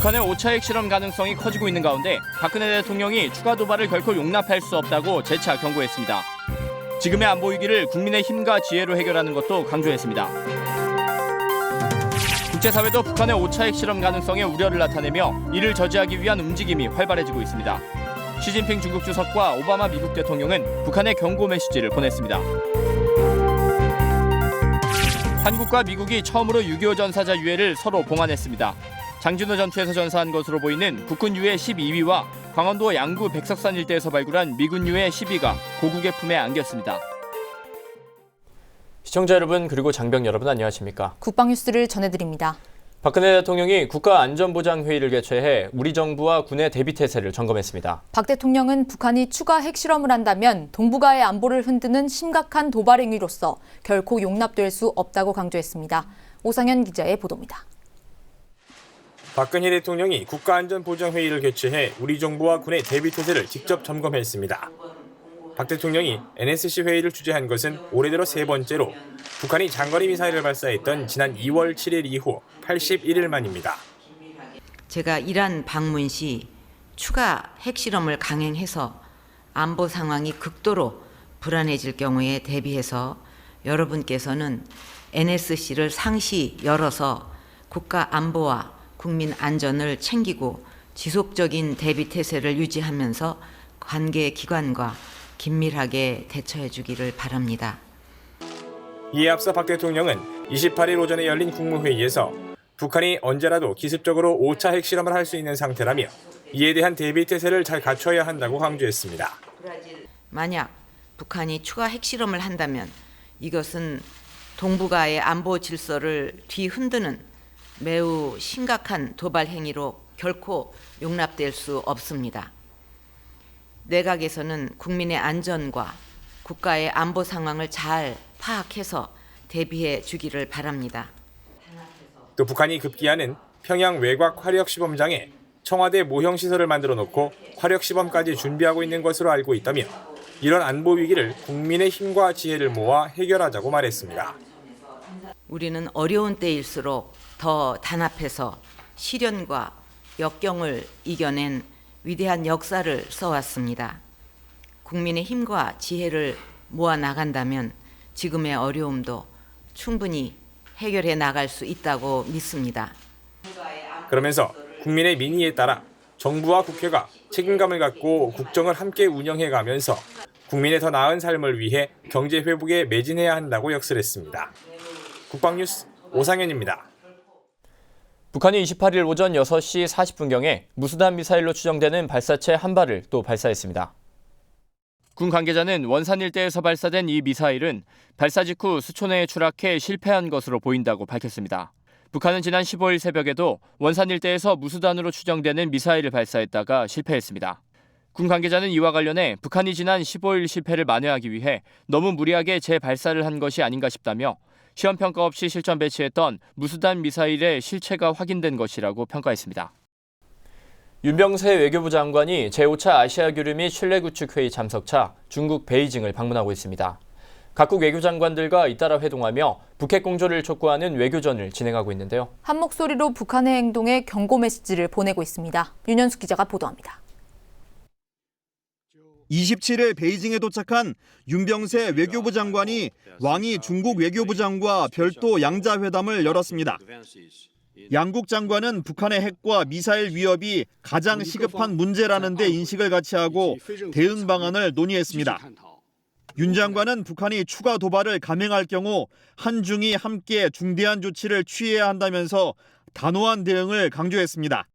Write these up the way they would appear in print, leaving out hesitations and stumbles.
북한의 5차 핵실험 가능성이 커지고 있는 가운데 박근혜 대통령이 추가 도발을 결코 용납할 수 없다고 재차 경고했습니다. 지금의 안보 위기를 국민의 힘과 지혜로 해결하는 것도 강조했습니다. 국제사회도 북한의 5차 핵실험 가능성에 우려를 나타내며 이를 저지하기 위한 움직임이 활발해지고 있습니다. 시진핑 중국 주석과 오바마 미국 대통령은 북한에 경고 메시지를 보냈습니다. 한국과 미국이 처음으로 6.25 전사자 유해를 서로 봉환했습니다. 장진호 전투에서 전사한 것으로 보이는 국군 유해 12위와 강원도 양구 백석산 일대에서 발굴한 미군 유해 12위가 고국의 품에 안겼습니다. 시청자 여러분 그리고 장병 여러분 안녕하십니까? 국방 뉴스를 전해드립니다. 박근혜 대통령이 국가안전보장회의를 개최해 우리 정부와 군의 대비태세를 점검했습니다. 박 대통령은 북한이 추가 핵실험을 한다면 동북아의 안보를 흔드는 심각한 도발 행위로서 결코 용납될 수 없다고 강조했습니다. 오상현 기자의 보도입니다. 박근혜 대통령이 국가안전보장회의를 개최해 우리 정부와 군의 대비태세를 직접 점검했습니다. 박 대통령이 NSC 회의를 주재한 것은 올해 들어 세 번째로 북한이 장거리 미사일을 발사했던 지난 2월 7일 이후 81일 만입니다. 제가 이란 방문 시 추가 핵실험을 강행해서 안보 상황이 극도로 불안해질 경우에 대비해서 여러분께서는 NSC를 상시 열어서 국가 안보와 국민 안전을 챙기고 지속적인 대비 태세를 유지하면서 관계 기관과 긴밀하게 대처해 주기를 바랍니다. 이에 앞서 박 대통령은 28일 오전에 열린 국무회의에서 북한이 언제라도 기습적으로 5차 핵실험을 할 수 있는 상태라며 이에 대한 대비 태세를 잘 갖춰야 한다고 강조했습니다. 만약 북한이 추가 핵실험을 한다면 이것은 동북아의 안보 질서를 뒤흔드는 매우 심각한 도발 행위로 결코 용납될 수 없습니다. 내각에서는 국민의 안전과 국가의 안보 상황을 잘 파악해서 대비해 주기를 바랍니다. 또 북한이 급기야는 평양 외곽 화력시범장에 청와대 모형 시설을 만들어 놓고 화력시범까지 준비하고 있는 것으로 알고 있다며 이런 안보 위기를 국민의 힘과 지혜를 모아 해결하자고 말했습니다. 우리는 어려운 때일수록 더 단합해서 시련과 역경을 이겨낸 위대한 역사를 써왔습니다. 국민의 힘과 지혜를 모아 나간다면 지금의 어려움도 충분히 해결해 나갈 수 있다고 믿습니다. 그러면서 국민의 민의에 따라 정부와 국회가 책임감을 갖고 국정을 함께 운영해가면서 국민의 더 나은 삶을 위해 경제 회복에 매진해야 한다고 역설했습니다. 국방뉴스 오상현입니다. 북한이 28일 오전 6시 40분경에 무수단 미사일로 추정되는 발사체 한 발을 또 발사했습니다. 군 관계자는 원산 일대에서 발사된 이 미사일은 발사 직후 수초내에 추락해 실패한 것으로 보인다고 밝혔습니다. 북한은 지난 15일 새벽에도 원산 일대에서 무수단으로 추정되는 미사일을 발사했다가 실패했습니다. 군 관계자는 이와 관련해 북한이 지난 15일 실패를 만회하기 위해 너무 무리하게 재발사를 한 것이 아닌가 싶다며 시험 평가 없이 실전 배치했던 무수단 미사일의 실체가 확인된 것이라고 평가했습니다. 윤병세 외교부 장관이 제5차 아시아 교류 및 신뢰 구축 회의 참석차 중국 베이징을 방문하고 있습니다. 각국 외교장관들과 잇따라 회동하며 북핵 공조를 촉구하는 외교전을 진행하고 있는데요. 한 목소리로 북한의 행동에 경고 메시지를 보내고 있습니다. 윤현숙 기자가 보도합니다. 27일 베이징에 도착한 윤병세 외교부 장관이 왕이 중국 외교부장과 별도 양자회담을 열었습니다. 양국 장관은 북한의 핵과 미사일 위협이 가장 시급한 문제라는 데 인식을 같이 하고 대응 방안을 논의했습니다. 윤 장관은 북한이 추가 도발을 감행할 경우 한중이 함께 중대한 조치를 취해야 한다면서 단호한 대응을 강조했습니다.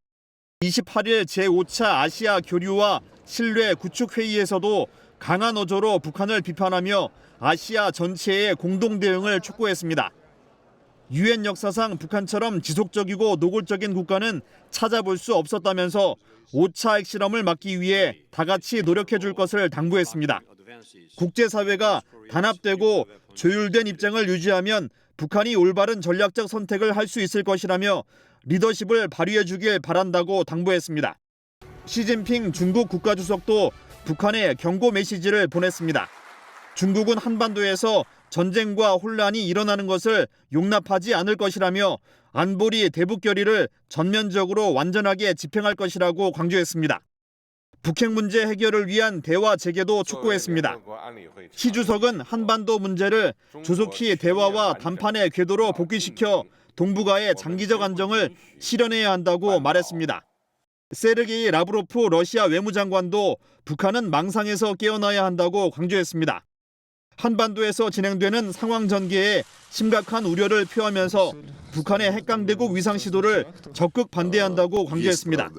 28일 제5차 아시아 교류와 신뢰 구축 회의에서도 강한 어조로 북한을 비판하며 아시아 전체의 공동 대응을 촉구했습니다. 유엔 역사상 북한처럼 지속적이고 노골적인 국가는 찾아볼 수 없었다면서 5차 핵실험을 막기 위해 다 같이 노력해 줄 것을 당부했습니다. 국제사회가 단합되고 조율된 입장을 유지하면 북한이 올바른 전략적 선택을 할 수 있을 것이라며 리더십을 발휘해 주길 바란다고 당부했습니다. 시진핑 중국 국가주석도 북한에 경고 메시지를 보냈습니다. 중국은 한반도에서 전쟁과 혼란이 일어나는 것을 용납하지 않을 것이라며 안보리 대북 결의를 전면적으로 완전하게 집행할 것이라고 강조했습니다. 북핵 문제 해결을 위한 대화 재개도 촉구했습니다. 시 주석은 한반도 문제를 조속히 대화와 담판의 궤도로 복귀시켜 동북아의 장기적 안정을 실현해야 한다고 말했습니다. 세르게이 라브로프 러시아 외무장관도 북한은 망상에서 깨어나야 한다고 강조했습니다. 한반도에서 진행되는 상황 전개에 심각한 우려를 표하면서 북한의 핵강대국 위상 시도를 적극 반대한다고 강조했습니다.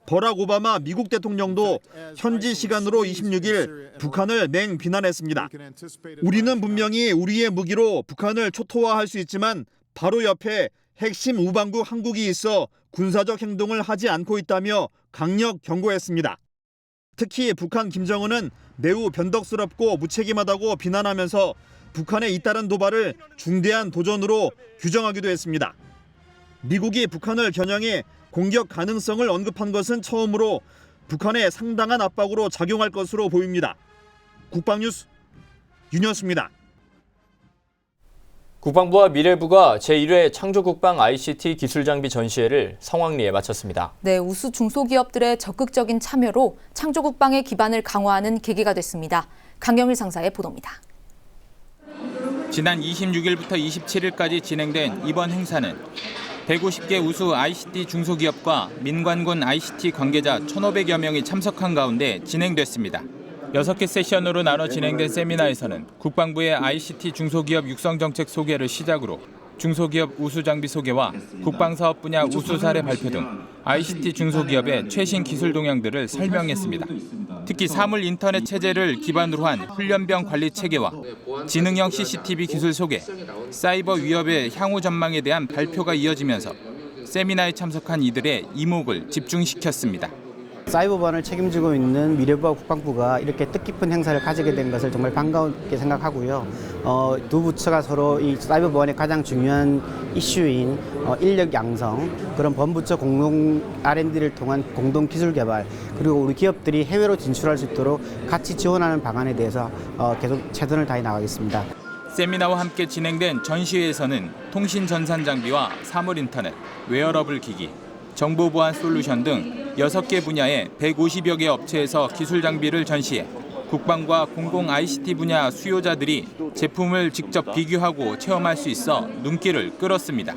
버락 오바마 미국 대통령도 현지 시간으로 26일 북한을 맹비난했습니다. 우리는 분명히 우리의 무기로 북한을 초토화할 수 있지만 바로 옆에 핵심 우방국 한국이 있어 군사적 행동을 하지 않고 있다며 강력 경고했습니다. 특히 북한 김정은은 매우 변덕스럽고 무책임하다고 비난하면서 북한의 잇따른 도발을 중대한 도전으로 규정하기도 했습니다. 미국이 북한을 겨냥해 공격 가능성을 언급한 것은 처음으로 북한에 상당한 압박으로 작용할 것으로 보입니다. 국방뉴스 윤현수입니다. 국방부와 미래부가 제1회 창조국방 ICT 기술장비 전시회를 성황리에 마쳤습니다. 네, 우수 중소기업들의 적극적인 참여로 창조국방의 기반을 강화하는 계기가 됐습니다. 강경일 상사의 보도입니다. 지난 26일부터 27일까지 진행된 이번 행사는 150개 우수 ICT 중소기업과 민관군 ICT 관계자 1,500여 명이 참석한 가운데 진행됐습니다. 6개 세션으로 나눠 진행된 세미나에서는 국방부의 ICT 중소기업 육성 정책 소개를 시작으로 중소기업 우수 장비 소개와 국방사업 분야 우수 사례 발표 등 ICT 중소기업의 최신 기술 동향들을 설명했습니다. 특히 사물 인터넷 체제를 기반으로 한 훈련병 관리 체계와 지능형 CCTV 기술 소개, 사이버 위협의 향후 전망에 대한 발표가 이어지면서 세미나에 참석한 이들의 이목을 집중시켰습니다. 사이버보안을 책임지고 있는 미래부와 국방부가 이렇게 뜻깊은 행사를 가지게 된 것을 정말 반갑게 생각하고요. 두 부처가 서로 이 사이버보안의 가장 중요한 이슈인 인력 양성, 그런 범부처 공동 R&D를 통한 공동 기술 개발, 그리고 우리 기업들이 해외로 진출할 수 있도록 같이 지원하는 방안에 대해서 계속 최선을 다해 나가겠습니다. 세미나와 함께 진행된 전시회에서는 통신 전산 장비와 사물 인터넷, 웨어러블 기기, 정보 보안 솔루션 등 6개 분야의 150여 개 업체에서 기술 장비를 전시해 국방과 공공 ICT 분야 수요자들이 제품을 직접 비교하고 체험할 수 있어 눈길을 끌었습니다.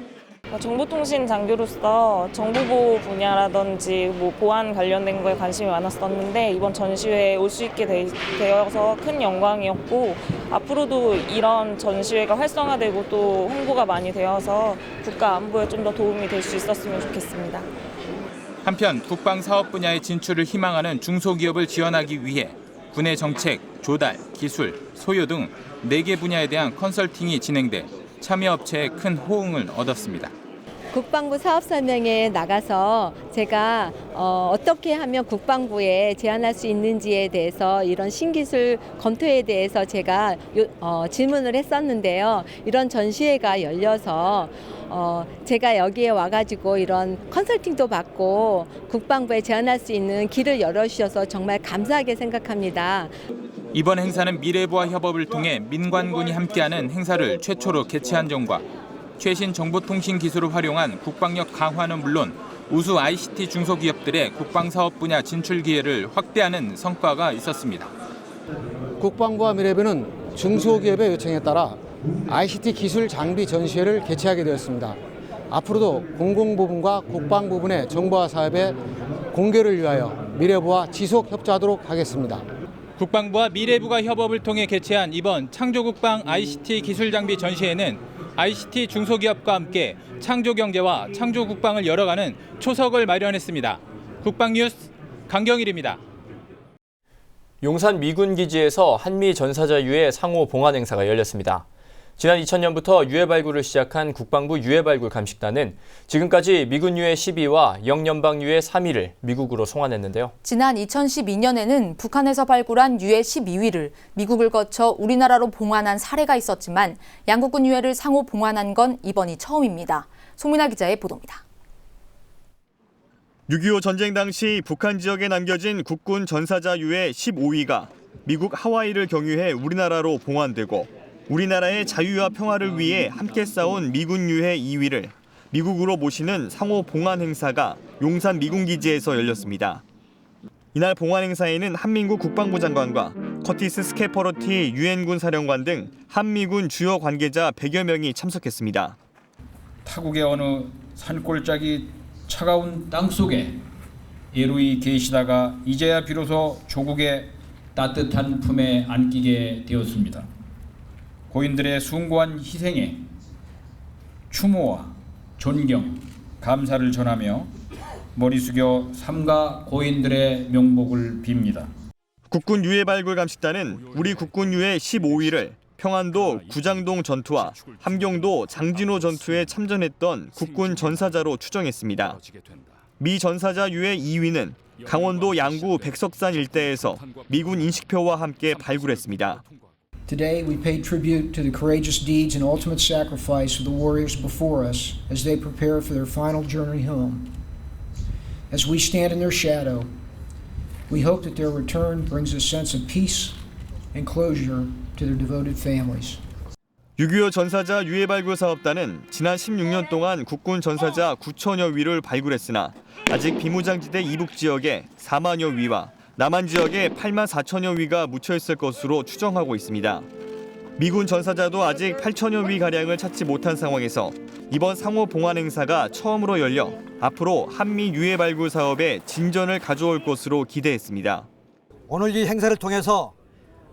정보통신 장비로서 정보보호 분야라든지 보안 관련된 거에 관심이 많았었는데 이번 전시회에 올 수 있게 되어서 큰 영광이었고 앞으로도 이런 전시회가 활성화되고 또 홍보가 많이 되어서 국가 안보에 좀 더 도움이 될 수 있었으면 좋겠습니다. 한편 국방 사업 분야의 진출을 희망하는 중소기업을 지원하기 위해 군의 정책, 조달, 기술, 소요 등 4개 분야에 대한 컨설팅이 진행돼 참여 업체의 큰 호응을 얻었습니다. 국방부 사업 설명회에 나가서 제가 어떻게 하면 국방부에 제안할 수 있는지에 대해서 이런 신기술 검토에 대해서 제가 질문을 했었는데요. 이런 전시회가 열려서 제가 여기에 와가지고 이런 컨설팅도 받고 국방부에 제안할 수 있는 길을 열어주셔서 정말 감사하게 생각합니다. 이번 행사는 미래부와 협업을 통해 민관군이 함께하는 행사를 최초로 개최한 점과 최신 정보통신 기술을 활용한 국방력 강화는 물론 우수 ICT 중소기업들의 국방사업 분야 진출 기회를 확대하는 성과가 있었습니다. 국방부와 미래부는 중소기업의 요청에 따라 ICT 기술 장비 전시회를 개최하게 되었습니다. 앞으로도 공공부문과 국방부문의 정보화 사업의 공개를 위하여 미래부와 지속 협조하도록 하겠습니다. 국방부와 미래부가 협업을 통해 개최한 이번 창조국방 ICT 기술장비 전시회는 ICT 중소기업과 함께 창조경제와 창조국방을 열어가는 초석을 마련했습니다. 국방뉴스 강경일입니다. 용산 미군기지에서 한미 전사자유해 상호 봉환 행사가 열렸습니다. 지난 2000년부터 유해 발굴을 시작한 국방부 유해 발굴 감식단은 지금까지 미군 유해 12와 영연방 유해 3위를 미국으로 송환했는데요. 지난 2012년에는 북한에서 발굴한 유해 12위를 미국을 거쳐 우리나라로 봉환한 사례가 있었지만 양국군 유해를 상호 봉환한 건 이번이 처음입니다. 송민아 기자의 보도입니다. 6.25 전쟁 당시 북한 지역에 남겨진 국군 전사자 유해 15위가 미국 하와이를 경유해 우리나라로 봉환되고 우리나라의 자유와 평화를 위해 함께 싸운 미군 유해 2위를 미국으로 모시는 상호 봉환 행사가 용산 미군기지에서 열렸습니다. 이날 봉환 행사에는 한민국 국방부 장관과 커티스 스케퍼러티 유엔군 사령관 등 한미군 주요 관계자 100여 명이 참석했습니다. 타국의 어느 산골짜기 차가운 땅 속에 예루히 계시다가 이제야 비로소 조국의 따뜻한 품에 안기게 되었습니다. 고인들의 숭고한 희생에 추모와 존경, 감사를 전하며 머리 숙여 삼가 고인들의 명복을 빕니다. 국군 유해 발굴 감식단은 우리 국군 유해 15위를 평안도 구장동 전투와 함경도 장진호 전투에 참전했던 국군 전사자로 추정했습니다. 미 전사자 유해 2위는 강원도 양구 백석산 일대에서 미군 인식표와 함께 발굴했습니다. Today we pay tribute to the courageous deeds and ultimate sacrifice of the warriors before us as they prepare for their final journey home. As we stand in their shadow, we hope that their return brings a sense of peace and closure to their devoted families. 6.25 전사자 유해 발굴 사업단은 지난 16년 동안 국군 전사자 9천여 위를 발굴했으나 아직 비무장지대 이북 지역에 4만여 위와 남한 지역에 8만 4천여 위가 묻혀있을 것으로 추정하고 있습니다. 미군 전사자도 아직 8천여 위가량을 찾지 못한 상황에서 이번 상호 봉환 행사가 처음으로 열려 앞으로 한미 유해 발굴 사업에 진전을 가져올 것으로 기대했습니다. 오늘 이 행사를 통해서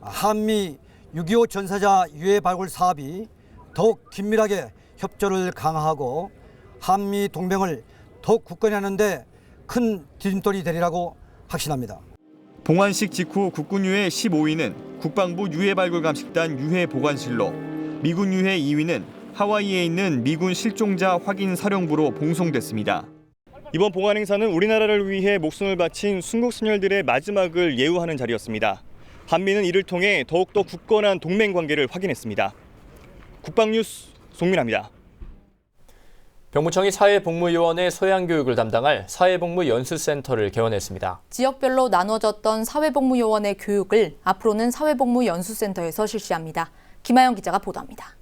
한미 6.25 전사자 유해 발굴 사업이 더욱 긴밀하게 협조를 강화하고 한미 동맹을 더욱 굳건히 하는 데 큰 디딤돌이 되리라고 확신합니다. 봉환식 직후 국군 유해 15위는 국방부 유해 발굴 감식단 유해 보관실로, 미군 유해 2위는 하와이에 있는 미군 실종자 확인 사령부로 봉송됐습니다. 이번 봉환 행사는 우리나라를 위해 목숨을 바친 순국선열들의 마지막을 예우하는 자리였습니다. 한미는 이를 통해 더욱더 굳건한 동맹 관계를 확인했습니다. 국방뉴스 송민아입니다. 병무청이 사회복무요원의 소양교육을 담당할 사회복무연수센터를 개원했습니다. 지역별로 나눠졌던 사회복무요원의 교육을 앞으로는 사회복무연수센터에서 실시합니다. 김하영 기자가 보도합니다.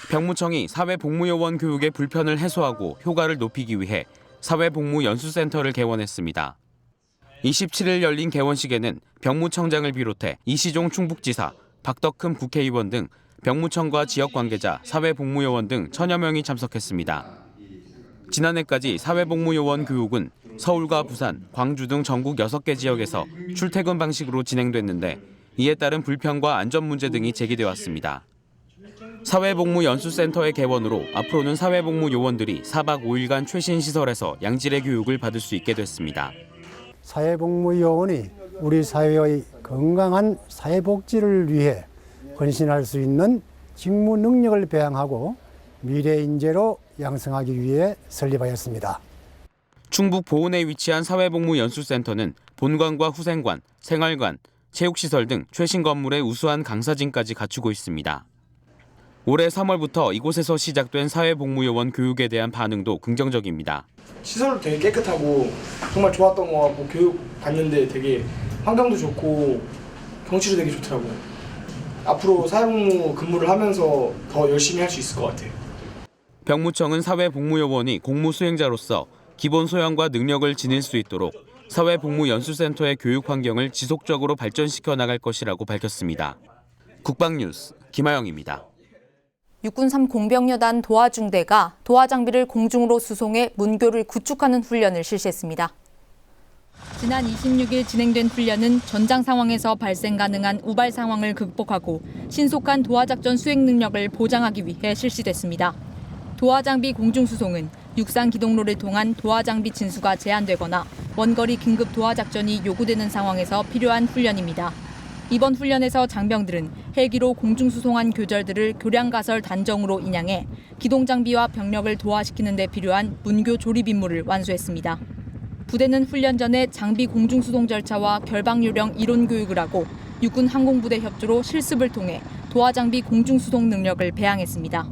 병무청이 사회복무요원 교육의 불편을 해소하고 효과를 높이기 위해 사회복무연수센터를 개원했습니다. 27일 열린 개원식에는 병무청장을 비롯해 이시종 충북지사, 박덕흠 국회의원 등 병무청과 지역 관계자, 사회복무요원 등 천여 명이 참석했습니다. 지난해까지 사회복무요원 교육은 서울과 부산, 광주 등 전국 6개 지역에서 출퇴근 방식으로 진행됐는데 이에 따른 불편과 안전 문제 등이 제기돼 왔습니다. 사회복무연수센터의 개원으로 앞으로는 사회복무요원들이 4박 5일간 최신 시설에서 양질의 교육을 받을 수 있게 됐습니다. 사회복무요원이 우리 사회의 건강한 사회복지를 위해 헌신할 수 있는 직무 능력을 배양하고 미래 인재로 양성하기 위해 설립하였습니다. 충북 보은에 위치한 사회복무연수센터는 본관과 후생관, 생활관, 체육시설 등 최신 건물의 우수한 강사진까지 갖추고 있습니다. 올해 3월부터 이곳에서 시작된 사회복무요원 교육에 대한 반응도 긍정적입니다. 시설도 되게 깨끗하고 정말 좋았던 것 같고 교육 받는데 되게 환경도 좋고 경치도 되게 좋더라고요. 앞으로 사회복무 근무를 하면서 더 열심히 할 수 있을 것 같아요. 병무청은 사회복무요원이 공무 수행자로서 기본 소양과 능력을 지닐 수 있도록 사회복무연수센터의 교육 환경을 지속적으로 발전시켜 나갈 것이라고 밝혔습니다. 국방뉴스 김하영입니다. 육군 3공병여단 도하중대가 도하 장비를 공중으로 수송해 문교를 구축하는 훈련을 실시했습니다. 지난 26일 진행된 훈련은 전장 상황에서 발생 가능한 우발 상황을 극복하고 신속한 도하 작전 수행 능력을 보장하기 위해 실시됐습니다. 도하 장비 공중 수송은 육상 기동로를 통한 도하 장비 진수가 제한되거나 원거리 긴급 도하 작전이 요구되는 상황에서 필요한 훈련입니다. 이번 훈련에서 장병들은 헬기로 공중 수송한 교절들을 교량가설 단정으로 인양해 기동 장비와 병력을 도하시키는 데 필요한 문교 조립 임무를 완수했습니다. 부대는 훈련 전에 장비 공중 수송 절차와 결방 요령 이론 교육을 하고 육군 항공부대 협조로 실습을 통해 도하 장비 공중 수송 능력을 배양했습니다.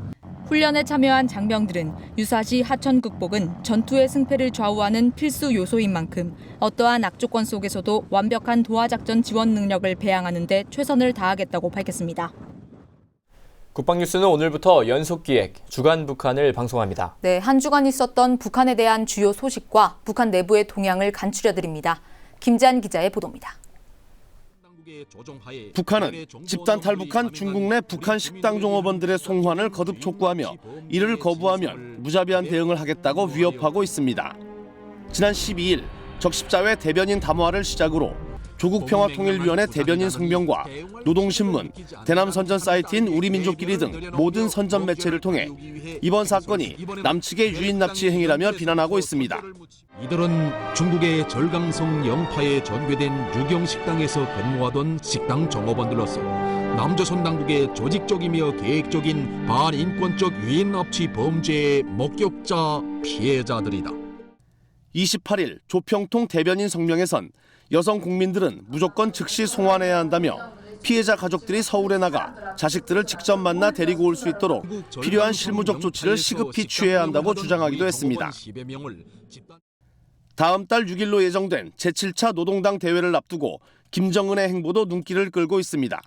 훈련에 참여한 장병들은 유사시 하천 극복은 전투의 승패를 좌우하는 필수 요소인 만큼 어떠한 악조건 속에서도 완벽한 도하작전 지원 능력을 배양하는 데 최선을 다하겠다고 밝혔습니다. 국방뉴스는 오늘부터 연속기획 주간 북한을 방송합니다. 네, 한 주간 있었던 북한에 대한 주요 소식과 북한 내부의 동향을 간추려드립니다. 김재한 기자의 보도입니다. 북한은 집단 탈북한 중국 내 북한 식당 종업원들의 송환을 거듭 촉구하며 이를 거부하면 무자비한 대응을 하겠다고 위협하고 있습니다. 지난 12일 적십자회 대변인 담화를 시작으로 조국평화통일위원회 대변인 성명과 노동신문, 대남선전 사이트인 우리민족끼리 등 모든 선전 매체를 통해 이번 사건이 남측의 유인 납치 행위라며 비난하고 있습니다. 이들은 중국의 절강성 영파에 전개된 유경 식당에서 근무하던 식당 종업원들로서 남조선 당국의 조직적이며 계획적인 반인권적 유인 납치 범죄의 목격자 피해자들이다. 28일 조평통 대변인 성명에선 여성 국민들은 무조건 즉시 송환해야 한다며 피해자 가족들이 서울에 나가 자식들을 직접 만나 데리고 올 수 있도록 필요한 실무적 조치를 시급히 취해야 한다고 주장하기도 했습니다. 다음 달 6일로 예정된 제7차 노동당 대회를 앞두고 김정은의 행보도 눈길을 끌고 있습니다.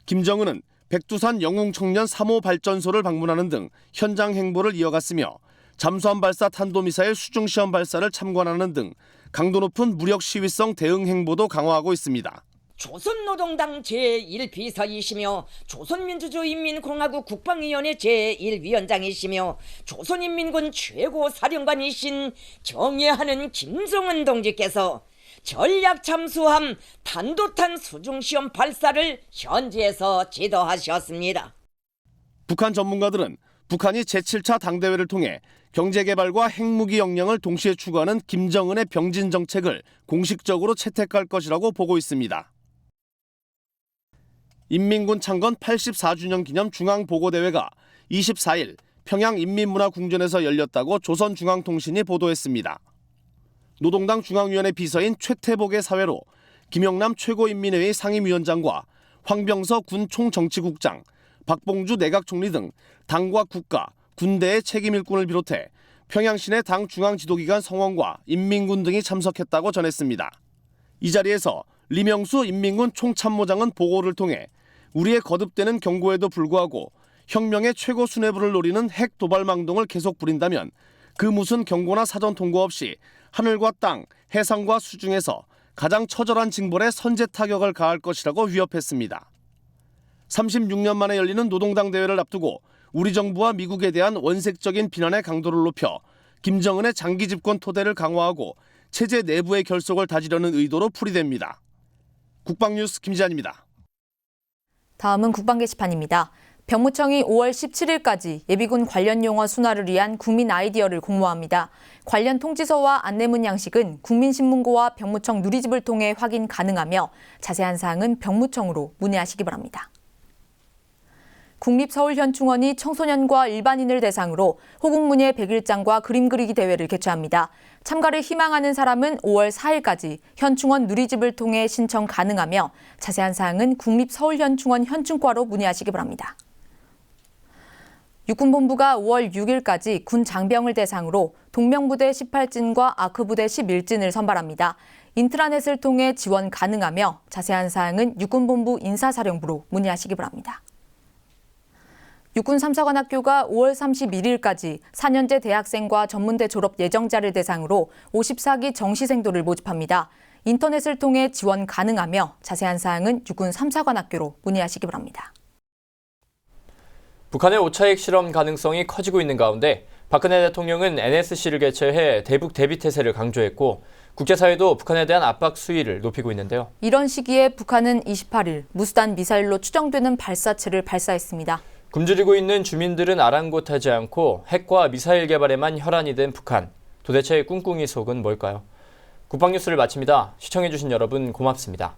김정은은 백두산 영웅청년 3호 발전소를 방문하는 등 현장 행보를 이어갔으며 잠수함 발사 탄도미사일 수중시험 발사를 참관하는 등 강도 높은 무력 시위성 대응 행보도 강화하고 있습니다. 조선노동당 제1비서이시며 조선민주주의인민공화국 국방위원회 제1위원장이시며 조선인민군 최고사령관이신 경애하는 김정은 동지께서 전략 잠수함 단도탄 수중시험 발사를 현지에서 지도하셨습니다. 북한 전문가들은 북한이 제7차 당대회를 통해 경제개발과 핵무기 역량을 동시에 추구하는 김정은의 병진 정책을 공식적으로 채택할 것이라고 보고 있습니다. 인민군 창건 84주년 기념 중앙보고대회가 24일 평양 인민문화궁전에서 열렸다고 조선중앙통신이 보도했습니다. 노동당 중앙위원회 비서인 최태복의 사회로 김영남 최고인민회의 상임위원장과 황병서 군 총정치국장, 박봉주 내각총리 등 당과 국가, 군대의 책임 일꾼을 비롯해 평양시내 당 중앙지도기관 성원과 인민군 등이 참석했다고 전했습니다. 이 자리에서 리명수 인민군 총참모장은 보고를 통해 우리의 거듭되는 경고에도 불구하고 혁명의 최고 수뇌부를 노리는 핵 도발망동을 계속 부린다면 그 무슨 경고나 사전 통고 없이 하늘과 땅, 해상과 수중에서 가장 처절한 징벌에 선제 타격을 가할 것이라고 위협했습니다. 36년 만에 열리는 노동당 대회를 앞두고 우리 정부와 미국에 대한 원색적인 비난의 강도를 높여 김정은의 장기 집권 토대를 강화하고 체제 내부의 결속을 다지려는 의도로 풀이됩니다. 국방뉴스 김지한입니다. 다음은 국방 게시판입니다. 병무청이 5월 17일까지 예비군 관련 용어 순화를 위한 국민 아이디어를 공모합니다. 관련 통지서와 안내문 양식은 국민신문고와 병무청 누리집을 통해 확인 가능하며 자세한 사항은 병무청으로 문의하시기 바랍니다. 국립서울현충원이 청소년과 일반인을 대상으로 호국문예 100일장과 그림 그리기 대회를 개최합니다. 참가를 희망하는 사람은 5월 4일까지 현충원 누리집을 통해 신청 가능하며 자세한 사항은 국립서울현충원 현충과로 문의하시기 바랍니다. 육군본부가 5월 6일까지 군 장병을 대상으로 동명부대 18진과 아크부대 11진을 선발합니다. 인트라넷을 통해 지원 가능하며 자세한 사항은 육군본부 인사사령부로 문의하시기 바랍니다. 육군 3사관학교가 5월 31일까지 4년제 대학생과 전문대 졸업 예정자를 대상으로 54기 정시생도를 모집합니다. 인터넷을 통해 지원 가능하며 자세한 사항은 육군 3사관학교로 문의하시기 바랍니다. 북한의 5차 핵 실험 가능성이 커지고 있는 가운데 박근혜 대통령은 NSC를 개최해 대북 대비태세를 강조했고 국제사회도 북한에 대한 압박 수위를 높이고 있는데요. 이런 시기에 북한은 28일 무수단 미사일로 추정되는 발사체를 발사했습니다. 굶주리고 있는 주민들은 아랑곳하지 않고 핵과 미사일 개발에만 혈안이 된 북한. 도대체 꿍꿍이 속은 뭘까요? 국방뉴스를 마칩니다. 시청해주신 여러분 고맙습니다.